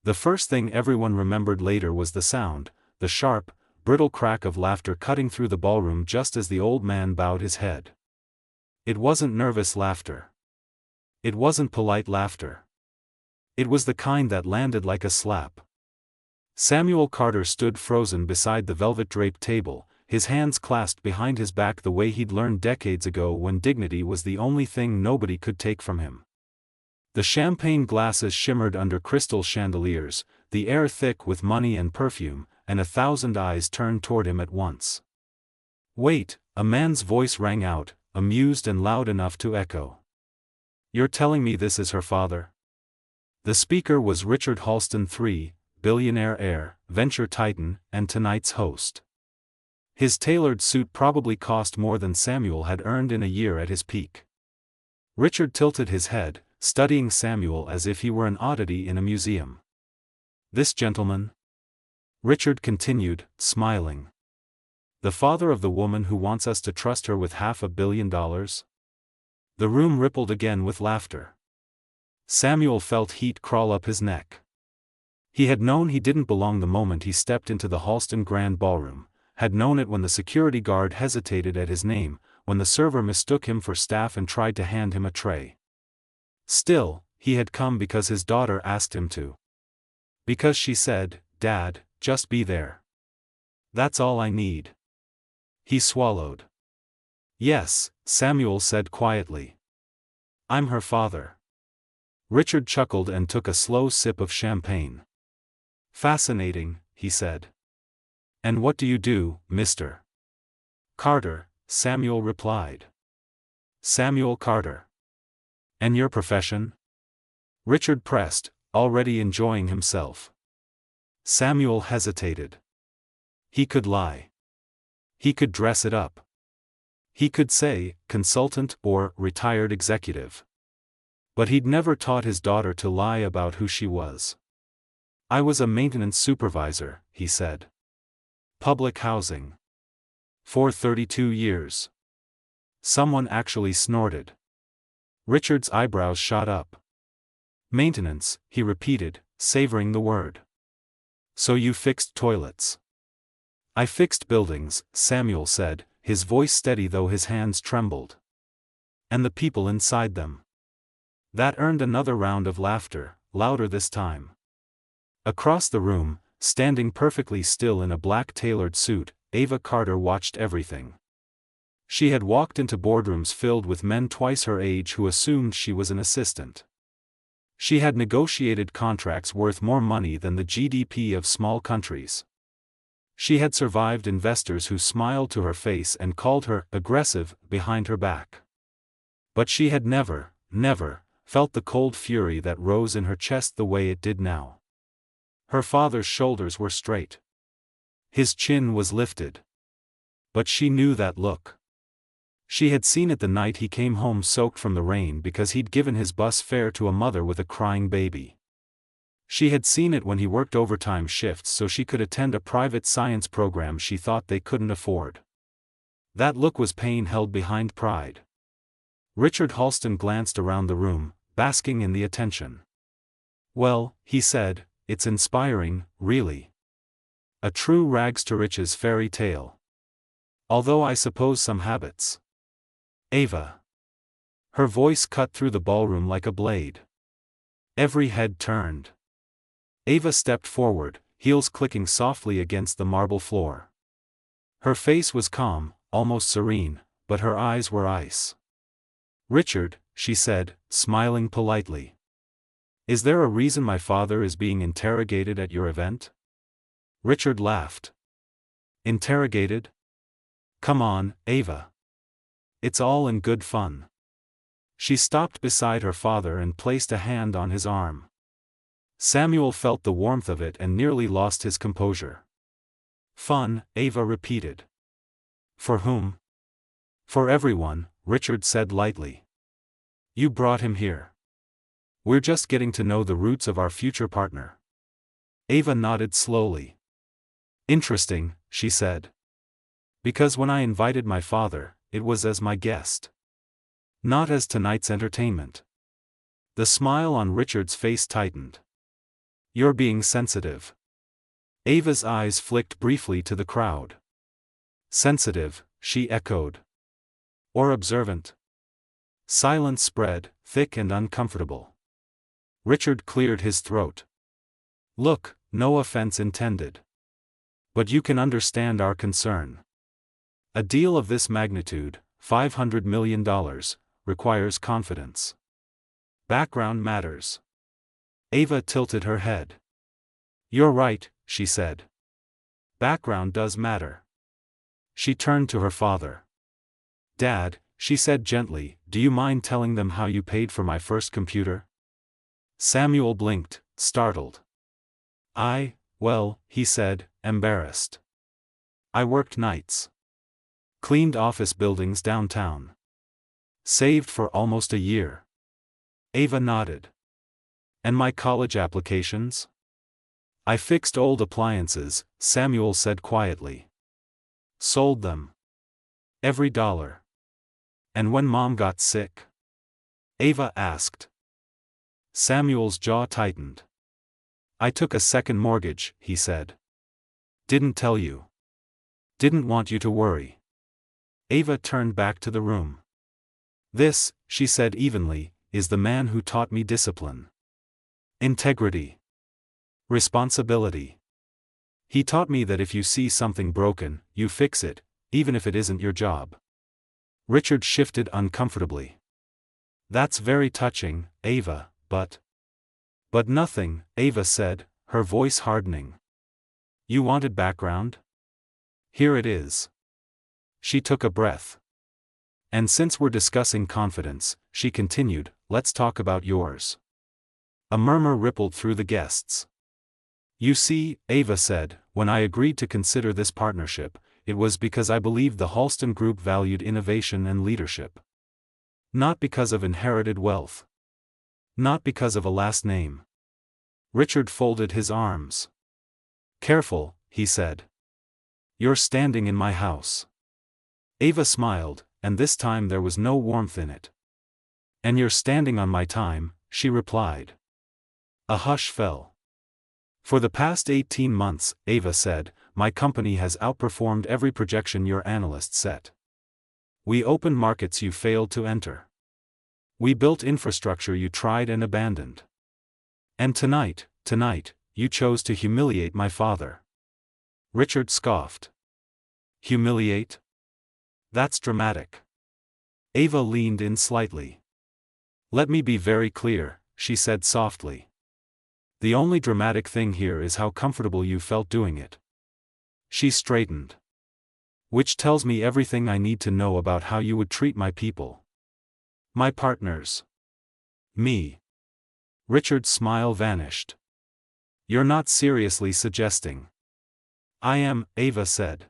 The first thing everyone remembered later was the sound, the sharp, brittle crack of laughter cutting through the ballroom just as the old man bowed his head. It wasn't nervous laughter. It wasn't polite laughter. It was the kind that landed like a slap. Samuel Carter stood frozen beside the velvet-draped table, his hands clasped behind his back the way he'd learned decades ago when dignity was the only thing nobody could take from him. The champagne glasses shimmered under crystal chandeliers, the air thick with money and perfume, and 1,000 eyes turned toward him at once. "Wait," a man's voice rang out, amused and loud enough to echo. "You're telling me this is her father?" The speaker was Richard Halston III, billionaire heir, venture titan, and tonight's host. His tailored suit probably cost more than Samuel had earned in a year at his peak. Richard tilted his head, studying Samuel as if he were an oddity in a museum. "This gentleman?" Richard continued, smiling. "The father of the woman who wants us to trust her with $500 million?" The room rippled again with laughter. Samuel felt heat crawl up his neck. He had known he didn't belong the moment he stepped into the Halston Grand Ballroom, had known it when the security guard hesitated at his name, when the server mistook him for staff and tried to hand him a tray. Still, he had come because his daughter asked him to. Because she said, "Dad, just be there. That's all I need." He swallowed. "Yes," Samuel said quietly. "I'm her father." Richard chuckled and took a slow sip of champagne. "Fascinating," he said. "And what do you do, Mr. Carter?" Samuel replied. "Samuel Carter. And your profession?" Richard pressed, already enjoying himself. Samuel hesitated. He could lie. He could dress it up. He could say, consultant or retired executive. But he'd never taught his daughter to lie about who she was. "I was a maintenance supervisor," he said. "Public housing. For 32 years. Someone actually snorted. Richard's eyebrows shot up. "Maintenance," he repeated, savoring the word. "So you fixed toilets?" "I fixed buildings," Samuel said, his voice steady though his hands trembled. "And the people inside them." That earned another round of laughter, louder this time. Across the room, standing perfectly still in a black tailored suit, Ava Carter watched everything. She had walked into boardrooms filled with men twice her age who assumed she was an assistant. She had negotiated contracts worth more money than the GDP of small countries. She had survived investors who smiled to her face and called her aggressive behind her back. But she had never felt the cold fury that rose in her chest the way it did now. Her father's shoulders were straight. His chin was lifted. But she knew that look. She had seen it the night he came home soaked from the rain because he'd given his bus fare to a mother with a crying baby. She had seen it when he worked overtime shifts so she could attend a private science program she thought they couldn't afford. That look was pain held behind pride. Richard Halston glanced around the room, basking in the attention. "Well," he said, "it's inspiring, really. A true rags-to-riches fairy tale. Although I suppose some habits." "Ava." Her voice cut through the ballroom like a blade. Every head turned. Ava stepped forward, heels clicking softly against the marble floor. Her face was calm, almost serene, but her eyes were ice. "Richard," she said, smiling politely. "Is there a reason my father is being interrogated at your event?" Richard laughed. "Interrogated? Come on, Ava. It's all in good fun." She stopped beside her father and placed a hand on his arm. Samuel felt the warmth of it and nearly lost his composure. "Fun," Ava repeated. "For whom?" "For everyone," Richard said lightly. "You brought him here. We're just getting to know the roots of our future partner." Ava nodded slowly. "Interesting," she said. "Because when I invited my father, it was as my guest. Not as tonight's entertainment." The smile on Richard's face tightened. You're being sensitive. Ava's eyes flicked briefly to the crowd. Sensitive, she echoed. Or observant? Silence spread, thick and uncomfortable. Richard cleared his throat. Look, no offense intended. But you can understand our concern. A deal of this magnitude, $500 million, requires confidence. Background matters. Ava tilted her head. You're right, she said. Background does matter. She turned to her father. Dad, she said gently, do you mind telling them how you paid for my first computer? Samuel blinked, startled. Well, he said, embarrassed. I worked nights. Cleaned office buildings downtown. Saved for almost a year. Ava nodded. And my college applications? I fixed old appliances, Samuel said quietly. Sold them. Every dollar. And when Mom got sick? Ava asked. Samuel's jaw tightened. I took a second mortgage, he said. Didn't tell you. Didn't want you to worry. Ava turned back to the room. This, she said evenly, is the man who taught me discipline. Integrity. Responsibility. He taught me that if you see something broken, you fix it, even if it isn't your job. Richard shifted uncomfortably. That's very touching, Ava, but nothing, Ava said, her voice hardening. You wanted background? Here it is. She took a breath. And since we're discussing confidence, she continued, let's talk about yours. A murmur rippled through the guests. You see, Ava said, when I agreed to consider this partnership, it was because I believed the Halston Group valued innovation and leadership. Not because of inherited wealth. Not because of a last name. Richard folded his arms. Careful, he said. You're standing in my house. Ava smiled, and this time there was no warmth in it. And you're standing on my time, she replied. A hush fell. For the past 18 months, Ava said, my company has outperformed every projection your analysts set. We opened markets you failed to enter. We built infrastructure you tried and abandoned. And tonight, you chose to humiliate my father. Richard scoffed. Humiliate? That's dramatic. Ava leaned in slightly. Let me be very clear, she said softly. The only dramatic thing here is how comfortable you felt doing it. She straightened. Which tells me everything I need to know about how you would treat my people. My partners. Me. Richard's smile vanished. You're not seriously suggesting. I am, Ava said.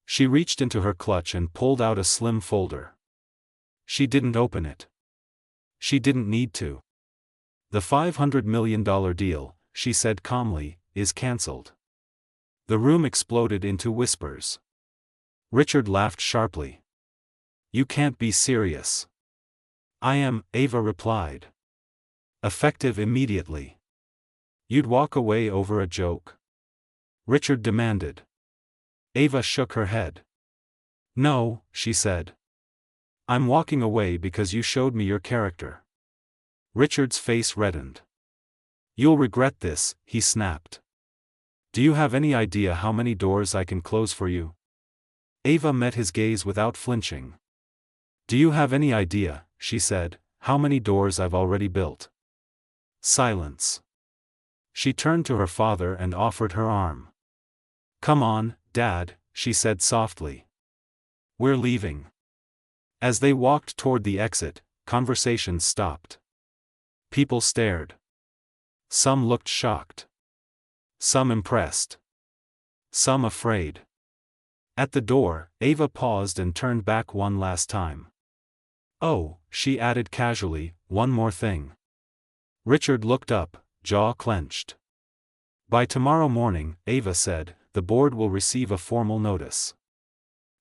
She reached into her clutch and pulled out a slim folder. She didn't open it. She didn't need to. The $500 million deal, she said calmly, is cancelled. The room exploded into whispers. Richard laughed sharply. You can't be serious. I am, Ava replied. Effective immediately. You'd walk away over a joke? Richard demanded. Ava shook her head. No, she said. I'm walking away because you showed me your character. Richard's face reddened. You'll regret this, he snapped. Do you have any idea how many doors I can close for you? Ava met his gaze without flinching. Do you have any idea, she said, how many doors I've already built? Silence. She turned to her father and offered her arm. Come on, Dad, she said softly. We're leaving. As they walked toward the exit, conversation stopped. People stared. Some looked shocked. Some impressed. Some afraid. At the door, Ava paused and turned back one last time. Oh, she added casually, one more thing. Richard looked up, jaw clenched. By tomorrow morning, Ava said, the board will receive a formal notice.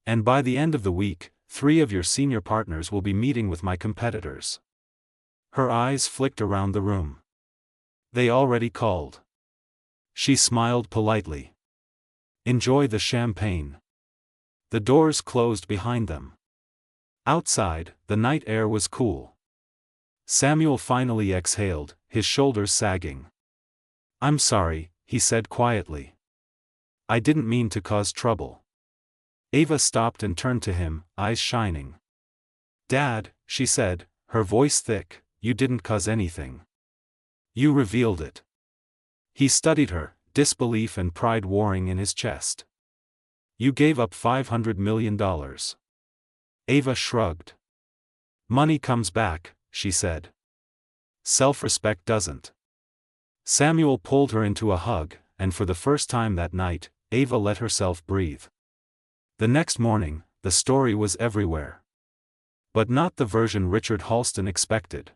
And by the end of the week, 3 of your senior partners will be meeting with my competitors. Her eyes flicked around the room. They already called. She smiled politely. Enjoy the champagne. The doors closed behind them. Outside, the night air was cool. Samuel finally exhaled, his shoulders sagging. I'm sorry, he said quietly. I didn't mean to cause trouble. Ava stopped and turned to him, eyes shining. Dad, she said, her voice thick, you didn't cause anything. You revealed it. He studied her, disbelief and pride warring in his chest. You gave up $500 million. Ava shrugged. Money comes back, she said. Self-respect doesn't. Samuel pulled her into a hug, and for the first time that night, Ava let herself breathe. The next morning, the story was everywhere. But not the version Richard Halston expected.